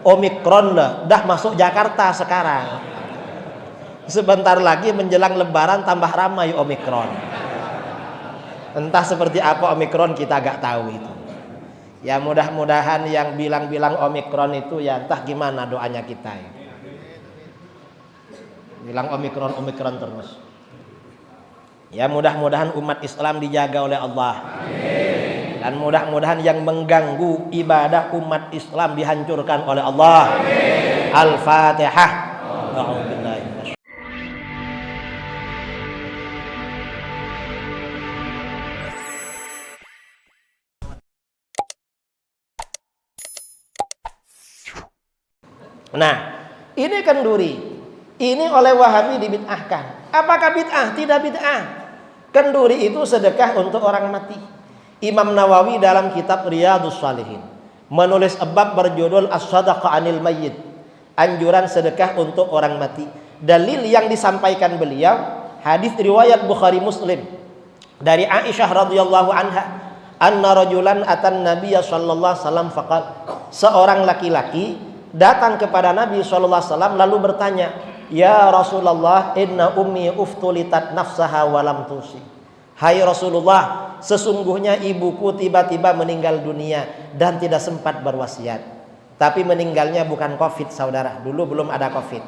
Omikron dah masuk Jakarta sekarang. Sebentar lagi menjelang Lebaran tambah ramai Omikron. Entah seperti apa Omikron, kita gak tahu itu. Ya mudah-mudahan yang bilang-bilang Omikron itu ya entah gimana doanya kita ya. Bilang Omikron terus. Ya mudah-mudahan umat Islam dijaga oleh Allah. Amin. Dan mudah-mudahan yang mengganggu ibadah umat Islam dihancurkan oleh Allah. Amin. Al-Fatihah. Nah, ini kenduri. Ini oleh Wahabi dibid'ahkan. Apakah bid'ah? Tidak bid'ah. Kenduri itu sedekah untuk orang mati. Imam Nawawi dalam kitab Riyadhus Shalihin menulis bab berjudul As-Shadaqah 'anil Mayyit, anjuran sedekah untuk orang mati. Dalil yang disampaikan beliau hadis riwayat Bukhari Muslim dari Aisyah radhiyallahu anha, anna rajulan atan Nabiy sallallahu alaihi wasallam faqal, seorang laki-laki datang kepada Nabi sallallahu alaihi wasallam lalu bertanya, "Ya Rasulullah, inna ummi uftulitat nafsaha wa lam tusi." Hai Rasulullah, sesungguhnya ibuku tiba-tiba meninggal dunia dan tidak sempat berwasiat. Tapi meninggalnya bukan Covid, saudara. Dulu belum ada Covid.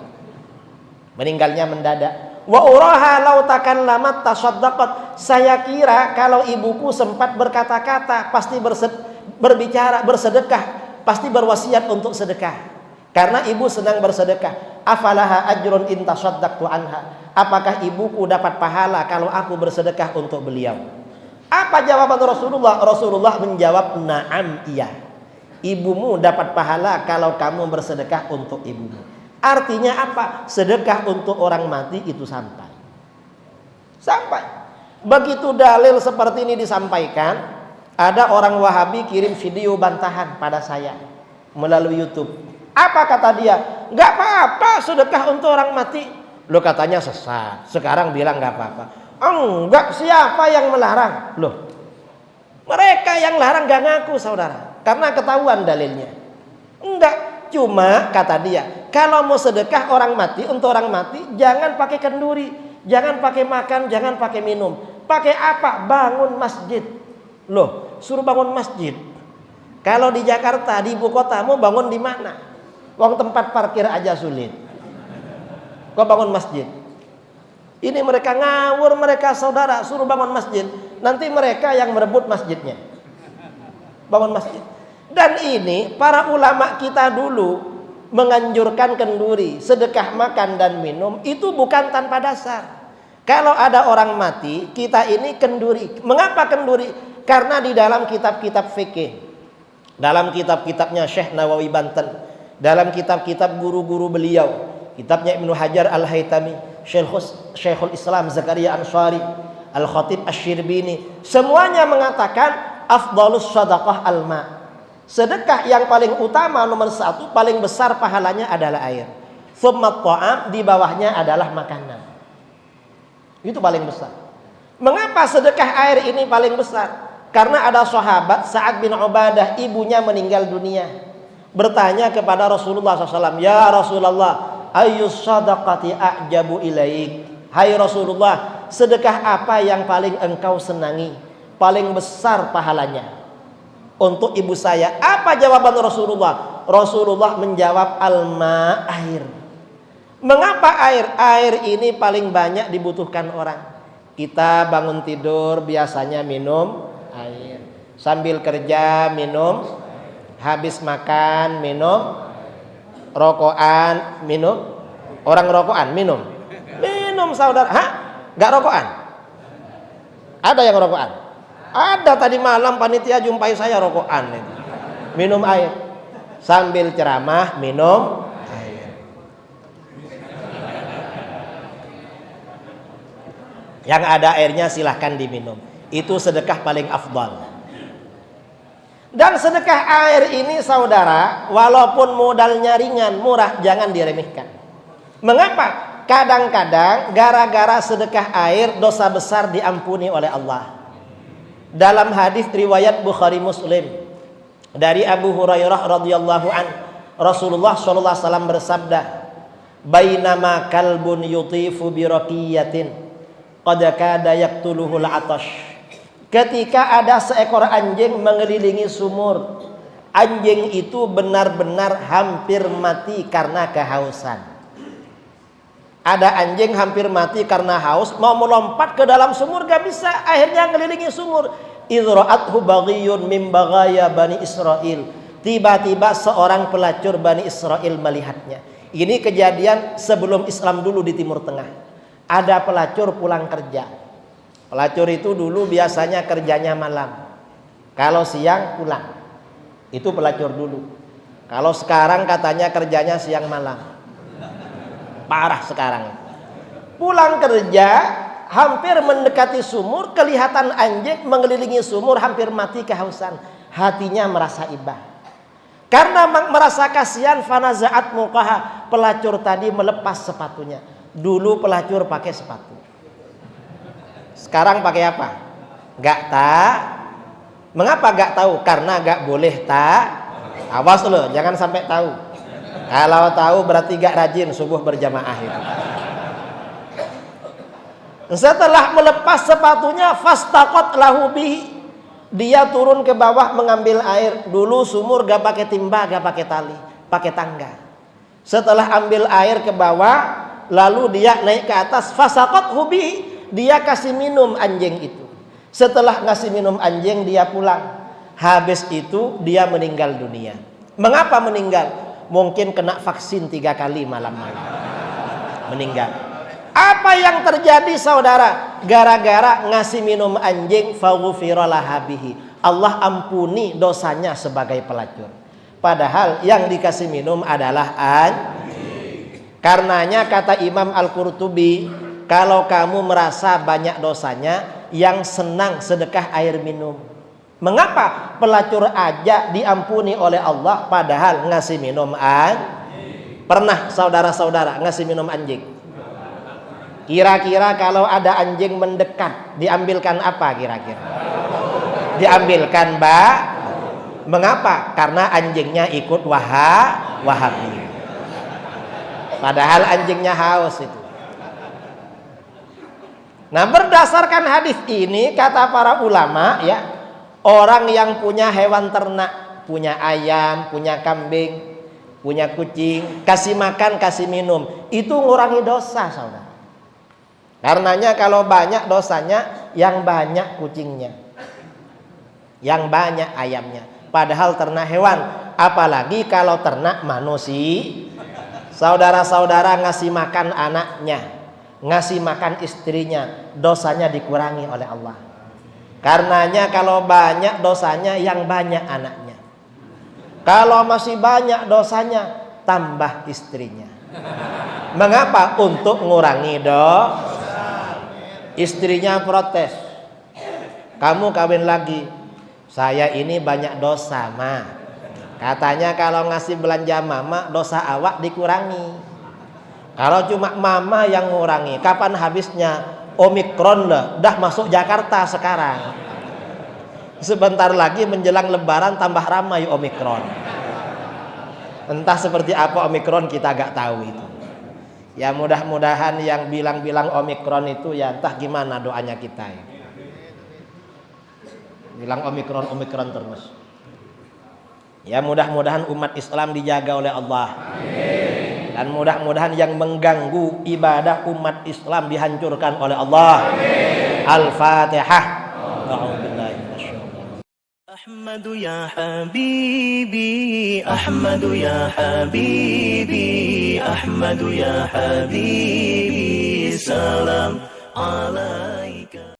Meninggalnya mendadak. Wa uraha law takallamat tasaddaqat. Saya kira kalau ibuku sempat berkata-kata, pasti berbicara, bersedekah, pasti berwasiat untuk sedekah. Karena ibu senang bersedekah. Afalaha ajrun in tasaddaqtu anha. Apakah ibuku dapat pahala kalau aku bersedekah untuk beliau? Apa jawaban Rasulullah? Rasulullah menjawab, na'am, iya. Ibumu dapat pahala kalau kamu bersedekah untuk ibumu. Artinya apa? Sedekah untuk orang mati itu sampai. Begitu dalil seperti ini disampaikan, ada orang Wahabi kirim video bantahan pada saya melalui YouTube. Apa kata dia? Gak apa-apa sedekah untuk orang mati. Lo katanya sesat, sekarang bilang gak apa-apa. Enggak, siapa yang melarang? Loh, mereka yang larang gak ngaku, saudara, karena ketahuan dalilnya. Enggak, cuma kata dia, kalau mau sedekah orang mati, untuk orang mati, jangan pakai kenduri, jangan pakai makan, jangan pakai minum. Pakai apa? Bangun masjid. Loh, suruh bangun masjid. Kalau di Jakarta, di ibu kota, mau bangun di mana? Uang tempat parkir aja sulit. Kau bangun masjid. Ini mereka ngawur, mereka saudara, suruh bangun masjid. Nanti mereka yang merebut masjidnya. Bangun masjid. Dan ini para ulama kita dulu menganjurkan kenduri, sedekah makan dan minum itu bukan tanpa dasar. Kalau ada orang mati, kita ini kenduri. Mengapa kenduri? Karena di dalam kitab-kitab fikih, dalam kitab-kitabnya Syekh Nawawi Banten, dalam kitab-kitab guru-guru beliau, kitabnya Ibnu Hajar Al-Haytami, Syekhul Islam Zakaria Ansari, Al-Khatib Asy-Syirbini, semuanya mengatakan afdhalus shadaqah al-ma. Sedekah yang paling utama nomor satu, paling besar pahalanya adalah air. Tsumma ta'am, di bawahnya adalah makanan. Itu paling besar. Mengapa sedekah air ini paling besar? Karena ada sahabat Sa'ad bin Ubadah, ibunya meninggal dunia, bertanya kepada Rasulullah SAW, "Ya Rasulullah, ayyus sadaqati a'jabu ilaik." Hai Rasulullah, sedekah apa yang paling engkau senangi, paling besar pahalanya untuk ibu saya? Apa jawaban Rasulullah? Rasulullah menjawab, alma, air. Mengapa air? Air ini paling banyak dibutuhkan orang. Kita bangun tidur biasanya minum air, sambil kerja minum, habis makan minum, rokokan minum. Orang rokokan minum saudara. Hah? Gak rokokan? Ada yang rokokan? Ada, tadi malam panitia jumpai saya rokokan. Minum air sambil ceramah, minum air. Yang ada airnya silahkan diminum. Itu sedekah paling afdal. Dan sedekah air ini saudara, walaupun modalnya ringan, murah, jangan diremehkan. Mengapa? Kadang-kadang gara-gara sedekah air dosa besar diampuni oleh Allah. Dalam hadis riwayat Bukhari Muslim dari Abu Hurairah radhiyallahu an, Rasulullah sallallahu alaihi wasallam bersabda, "Bainama kalbun yutifu bi raqiyatin qad kada yaqtuluhul 'atash." Ketika ada seekor anjing mengelilingi sumur, anjing itu benar-benar hampir mati karena kehausan. Ada anjing hampir mati karena haus, mau melompat ke dalam sumur gak bisa, akhirnya ngelilingi sumur. Idra'athu baghiyun min baghaya Bani Israil. Tiba-tiba seorang pelacur Bani Israel melihatnya. Ini kejadian sebelum Islam dulu di Timur Tengah. Ada pelacur pulang kerja. Pelacur itu dulu biasanya kerjanya malam. Kalau siang pulang. Itu pelacur dulu. Kalau sekarang katanya kerjanya siang malam. Parah sekarang. Pulang kerja, hampir mendekati sumur, kelihatan anjing mengelilingi sumur, hampir mati kehausan. Hatinya merasa iba. Karena merasa kasihan, fanaza'at muqaha, pelacur tadi melepas sepatunya. Dulu pelacur pakai sepatu. Sekarang pakai apa? Gak tahu. Mengapa gak tahu? Karena gak boleh tahu. Awas loh, jangan sampai tahu. Kalau tahu berarti gak rajin subuh berjamaah itu. Setelah melepas sepatunya, fastaqat lahu bihi. Dia turun ke bawah mengambil air. Dulu sumur gak pakai timba, gak pakai tali, pakai tangga. Setelah ambil air ke bawah, lalu dia naik ke atas. Fasaqat hubi, dia kasih minum anjing itu. Setelah ngasih minum anjing, dia pulang. Habis itu dia meninggal dunia. Mengapa meninggal? Mungkin kena vaksin 3 kali malam-malam. Meninggal. Apa yang terjadi saudara? Gara-gara ngasih minum anjing, faghfira laha bihi. Allah ampuni dosanya sebagai pelacur. Padahal yang dikasih minum adalah anjing. Karenanya kata Imam Al-Qurtubi, kalau kamu merasa banyak dosanya, yang senang sedekah air minum. Mengapa pelacur aja diampuni oleh Allah padahal ngasih minum anjing? Pernah saudara-saudara ngasih minum anjing? Kira-kira kalau ada anjing mendekat, diambilkan apa kira-kira? Diambilkan Mengapa? Karena anjingnya ikut Wahabi. Padahal anjingnya haus itu. Nah, berdasarkan hadis ini kata para ulama ya, orang yang punya hewan ternak, punya ayam, punya kambing, punya kucing, kasih makan, kasih minum, itu ngurangi dosa, saudara. Karenanya kalau banyak dosanya, yang banyak kucingnya, yang banyak ayamnya. Padahal ternak hewan, apalagi kalau ternak manusia. Saudara-saudara ngasih makan anaknya, ngasih makan istrinya, dosanya dikurangi oleh Allah. Karenanya kalau banyak dosanya, yang banyak anaknya. Kalau masih banyak dosanya, tambah istrinya. Mengapa? Untuk mengurangi dosa. Istrinya protes, kamu kawin lagi, saya ini banyak dosa ma. Katanya kalau ngasih belanja mama, dosa awak dikurangi. Kalau cuma mama yang ngurangi, kapan habisnya? Omikron dah masuk Jakarta sekarang. Sebentar lagi menjelang lebaran tambah ramai Omikron. Entah seperti apa Omikron, kita gak tahu itu. Ya mudah-mudahan yang bilang-bilang Omikron itu ya entah gimana doanya kita ya. Bilang Omikron terus. Ya mudah-mudahan umat Islam dijaga oleh Allah. Amin. Dan mudah-mudahan yang mengganggu ibadah umat Islam dihancurkan oleh Allah. Amin. Al-Fatihah. أحمد يا حبيبي أحمد يا حبيبي أحمد يا حبيبي سلام عليك.